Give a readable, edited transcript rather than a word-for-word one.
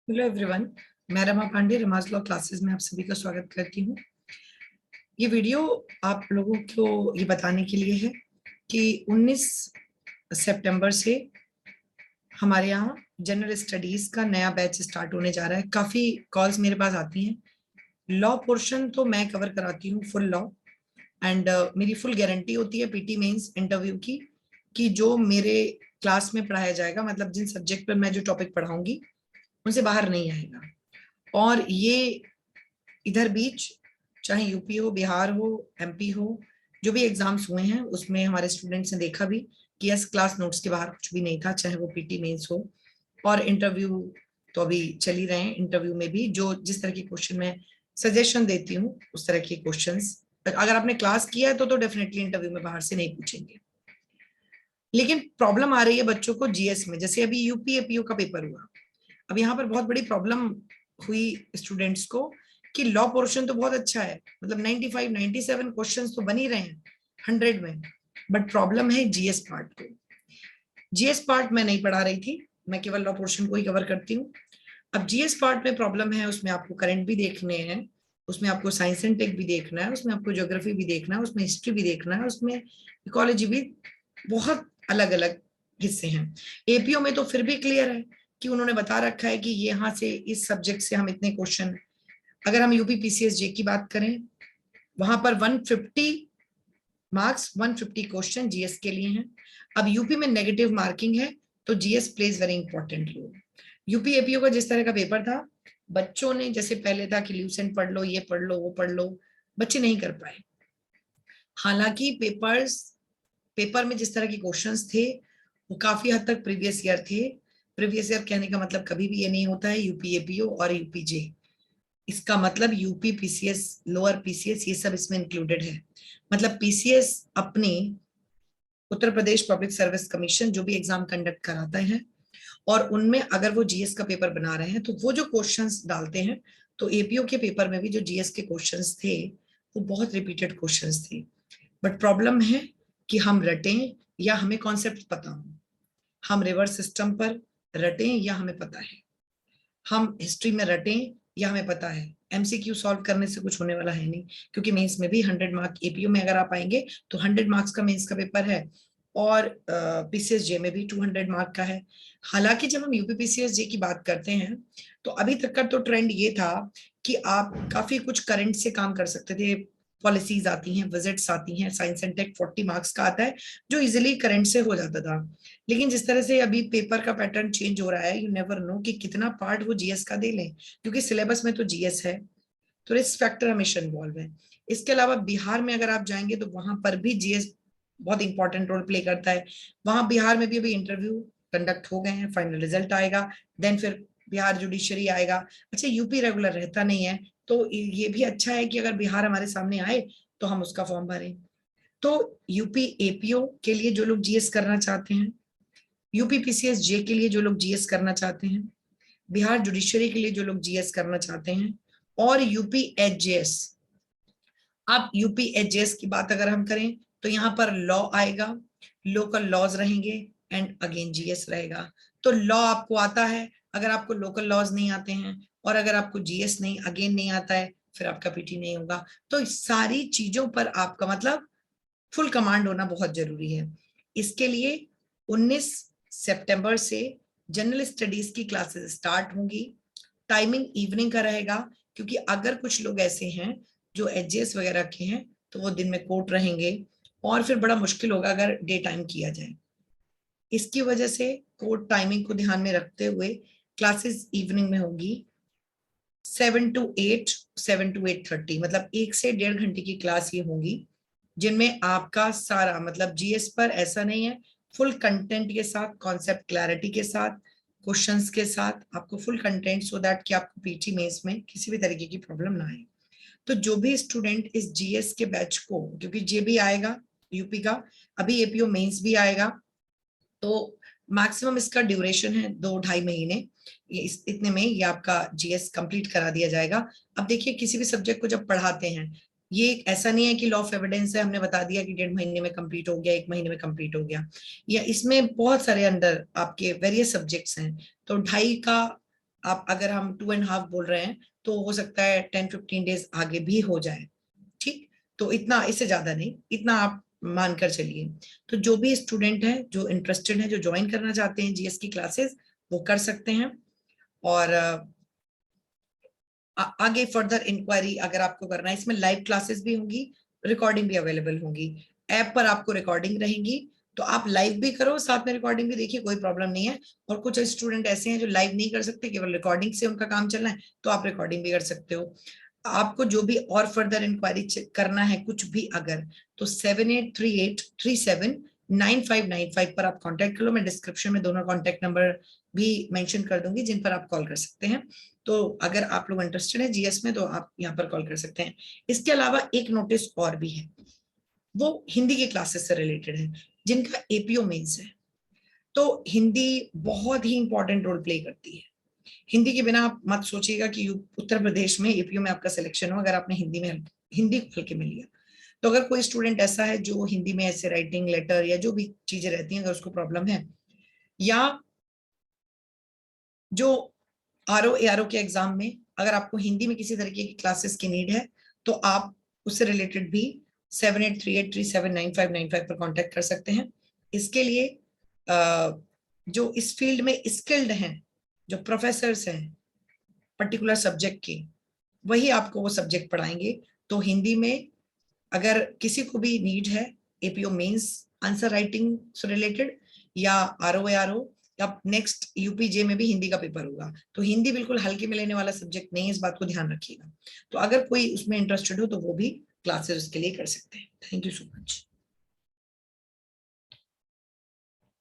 Hello everyone, मैं Rama Pandey रमाज law classes में आप सभी का स्वागत करती हूँ। ये वीडियो आप लोगों को ये बताने के लिए है कि 19 सितंबर से हमारे यहाँ जनरल स्टडीज का नया बैच स्टार्ट होने जा रहा है। काफी कॉल्स मेरे पास आती हैं। लॉ पोर्शन तो मैं कवर कराती हूँ, फुल लॉ, एंड मेरी फुल गारंटी होती है पीटी मेंस इंटरव्यू की कि जो मेरे क्लास में पढ़ाया जाएगा, मतलब जिन सब्जेक्ट पर मैं जो टॉपिक पढ़ाऊंगी उनसे बाहर नहीं आएगा। और ये इधर बीच चाहे यूपी हो, बिहार हो, एमपी हो, जो भी एग्जाम्स हुए हैं उसमें हमारे स्टूडेंट्स ने देखा भी कि यस, क्लास नोट्स के बाहर कुछ भी नहीं था, चाहे वो पीटी मेंस हो। और इंटरव्यू तो अभी चल ही रहे हैं। इंटरव्यू में भी जो जिस तरह के क्वेश्चन मैं सजेशन देती हूँ उस तरह के क्वेश्चंस अगर आपने क्लास किया है तो डेफिनेटली इंटरव्यू में बाहर से नहीं पूछेंगे। लेकिन प्रॉब्लम आ रही है बच्चों को जीएस में। जैसे अभी यूपी एपीओ का पेपर हुआ, अब यहाँ पर बहुत बड़ी प्रॉब्लम हुई स्टूडेंट्स को कि लॉ पोर्शन तो बहुत अच्छा है, मतलब 95 97 क्वेश्चंस तो बन ही रहे हैं 100 में, बट प्रॉब्लम है जीएस पार्ट को। जीएस पार्ट मैं नहीं पढ़ा रही थी, मैं केवल लॉ पोर्शन को ही कवर करती हूँ। अब जीएस पार्ट में प्रॉब्लम है, उसमें आपको करंट भी देखने हैं, उसमें आपको साइंस एंड टेक भी देखना है, उसमें आपको ज्योग्राफी भी देखना है, उसमें हिस्ट्री भी देखना है, उसमें इकोलॉजी भी, बहुत अलग अलग हिस्से हैं। एपीओ में तो फिर भी क्लियर है कि उन्होंने बता रखा है कि यहाँ से इस सब्जेक्ट से हम इतने क्वेश्चन, अगर हम यूपी पीसीएस जे की बात करें वहां पर 150 मार्क्स, 150 क्वेश्चन जीएस के लिए हैं। अब यूपी में नेगेटिव मार्किंग है तो GS plays very important role. UP APO का जिस तरह का पेपर था, बच्चों ने जैसे पहले था कि ल्यूसेंट पढ़ लो, ये पढ़ लो, वो पढ़ लो, बच्चे नहीं कर पाए। हालांकि पेपर में जिस तरह के क्वेश्चंस थे वो काफी हद तक प्रीवियस ईयर थे। प्रीवियस ईयर कहने का मतलब कभी भी ये नहीं होता है यूपी एपीओ और यूपीजे, इसका मतलब यूपी पीसीएस, लोअर पीसीएस, ये सब इसमें इंक्लूडेड है। मतलब पीसीएस अपनी Uttar Pradesh public service commission जो भी एग्जाम कंडक्ट कराता है, और उनमें अगर वो जीएस का पेपर बना रहे हैं तो वो जो क्वेश्चंस डालते हैं, तो एपीओ के पेपर में भी जो जीएस के क्वेश्चंस थे वो बहुत रिपीटेड क्वेश्चंस थे। बट प्रॉब्लम है कि हम रटें या हमें कॉन्सेप्ट पता हो, हम रिवर्स सिस्टम पर रटें या हमें पता है, हम हिस्ट्री में रटें या हमें पता है। एमसीक्यू सॉल्व करने से कुछ होने वाला है नहीं, क्योंकि मेंस में भी 100 मार्क, एपीओ में अगर आप आएंगे तो 100 मार्क्स का मेंस का पेपर है, और पीसीएस जे में भी 200 मार्क का है। हालांकि जब हम यूपी पीसीएस जे की बात करते हैं तो अभी तक का तो ट्रेंड ये था कि आप काफी कुछ करंट से काम कर सकते थे, पॉलिसीज आती हैं, विजिट्स आती हैं, साइंस एंड टेक 40 मार्क्स का आता है जो इजिली करंट से हो जाता था। लेकिन जिस तरह से अभी पेपर का पैटर्न चेंज हो रहा है, यू नेवर नो कि कितना पार्ट वो जीएस का दे लें, क्योंकि सिलेबस में तो जीएस है, तो रिस्क फैक्टर हमेशा इन्वॉल्व है। इसके अलावा बिहार में अगर आप जाएंगे तो वहां पर भी जीएस बहुत इंपॉर्टेंट रोल प्ले करता है। वहां बिहार में भी अभी इंटरव्यू कंडक्ट हो गए हैं, फाइनल रिजल्ट आएगा, देन फिर बिहार जुडिशरी आएगा। अच्छा, यूपी रेगुलर रहता नहीं है, तो ये भी अच्छा है कि अगर बिहार हमारे सामने आए तो हम उसका फॉर्म भरें। तो यूपी एपीओ के लिए जो लोग जीएस करना चाहते हैं, यूपी पीसीएस जे के लिए जो लोग जीएस करना चाहते हैं, बिहार जुडिशरी के लिए जो लोग जीएस करना चाहते हैं, और यूपी एचजेएस। अब यूपी एचजेएस की बात अगर हम करें तो यहाँ पर लॉ आएगा, लोकल लॉज रहेंगे, एंड अगेन जीएस रहेगा। तो लॉ आपको आता है, अगर आपको लोकल लॉज नहीं आते हैं, और अगर आपको जीएस नहीं अगेन नहीं आता है, फिर आपका पीटी नहीं होगा। तो इस सारी चीजों पर आपका मतलब फुल कमांड होना बहुत जरूरी है। इसके लिए 19 सितंबर से जनरल स्टडीज की क्लासेस स्टार्ट होंगी। टाइमिंग इवनिंग का रहेगा, क्योंकि अगर कुछ लोग ऐसे हैं जो एचजेएस वगैरह के हैं तो वो दिन में कोर्ट रहेंगे, और फिर बड़ा मुश्किल होगा अगर डे टाइम किया जाए। इसकी वजह से कोर्ट टाइमिंग को ध्यान में रखते हुए क्लासेस इवनिंग में होगी, 7 to 8, 7 to 8:30, मतलब 1 से 1.5 घंटे की क्लास ये होंगी, जिनमें आपका सारा मतलब जीएस पर ऐसा नहीं है, फुल कंटेंट के साथ, कॉन्सेप्ट क्लैरिटी के साथ, क्वेश्चंस के साथ, आपको फुल कंटेंट, सो दैट कि आपको पीटी मेंस में किसी भी तरीके की प्रॉब्लम ना आए। तो जो भी स्टूडेंट इस जीएस के बैच को, क्योंकि जे भी आएगा यूपी का, अभी एपीओ मेंस भी आएगा, तो मैक्सिमम इसका ड्यूरेशन है 2-2.5 महीने, ये इतने में ये आपका जीएस कंप्लीट करा दिया जाएगा। अब देखिए, किसी भी सब्जेक्ट को जब पढ़ाते हैं, ये ऐसा नहीं है कि लॉ ऑफ एविडेंस है, हमने बता दिया कि 1.5 महीने में कंप्लीट हो गया, 1 महीने में कंप्लीट हो गया, या इसमें बहुत सारे अंडर आपके वेरियस सब्जेक्ट्स हैं, तो 2.5 का आप अगर हम 2.5 बोल रहे हैं तो हो सकता है 10-15 डेज आगे भी हो जाए, ठीक। तो इतना, इससे ज्यादा नहीं, इतना आप मानकर चलिए। तो जो भी स्टूडेंट है, जो इंटरेस्टेड है, जो ज्वाइन करना चाहते हैं जीएस की क्लासेस, वो कर सकते हैं। और आगे फर्दर इंक्वायरी अगर आपको करना है, इसमें लाइव क्लासेस भी होंगी, रिकॉर्डिंग भी अवेलेबल होंगी। ऐप पर आपको रिकॉर्डिंग रहेंगी, तो आप लाइव भी करो, साथ में रिकॉर्डिंग भी देखिए, कोई प्रॉब्लम नहीं है। और कुछ स्टूडेंट ऐसे हैं जो लाइव नहीं कर सकते, केवल रिकॉर्डिंग से उनका काम चलना है, तो आप रिकॉर्डिंग भी कर सकते हो। आपको जो भी और फर्दर इंक्वायरी करना है कुछ भी अगर, तो 7838379595 पर आप कांटेक्ट कर लो। मैं डिस्क्रिप्शन में दोनों कांटेक्ट नंबर भी मेंशन कर दूंगी जिन पर आप कॉल कर सकते हैं। तो अगर आप लोग इंटरेस्टेड है जीएस में, तो आप यहाँ पर कॉल कर सकते हैं। इसके अलावा एक नोटिस और भी है, वो हिंदी के क्लासेस से रिलेटेड है, जिनका एपीओ मेंस है। तो हिंदी बहुत ही इंपॉर्टेंट रोल प्ले करती है। हिंदी के बिना आप मत सोचिएगा कि उत्तर प्रदेश में एपीओ में आपका सिलेक्शन हो, अगर आपने हिंदी हल्के में लिया। तो अगर कोई स्टूडेंट ऐसा है जो हिंदी में ऐसे राइटिंग लेटर या जो भी चीजें रहती हैं, अगर उसको प्रॉब्लम है, या जो आरओ एआरओ के एग्जाम में अगर आपको हिंदी में किसी तरीके की क्लासेस की नीड है, तो आप उससे रिलेटेड भी 7838379595 पर कांटेक्ट कर सकते हैं। इसके लिए जो इस फील्ड में स्किल्ड हैं, जो प्रोफेसर्स हैं पर्टिकुलर सब्जेक्ट के, वही आपको वो सब्जेक्ट पढ़ाएंगे। तो हिंदी में अगर किसी को भी नीड है एपीओ मेंस आंसर राइटिंग से रिलेटेड, या आरओ या नेक्स्ट यूपीजे में भी हिंदी का पेपर होगा, तो हिंदी बिल्कुल हल्के में लेने वाला सब्जेक्ट नहीं है, इस बात को ध्यान रखिएगा। तो अगर कोई उसमें इंटरेस्टेड हो तो वो भी क्लासेस उसके लिए कर सकते हैं। Thank you so much.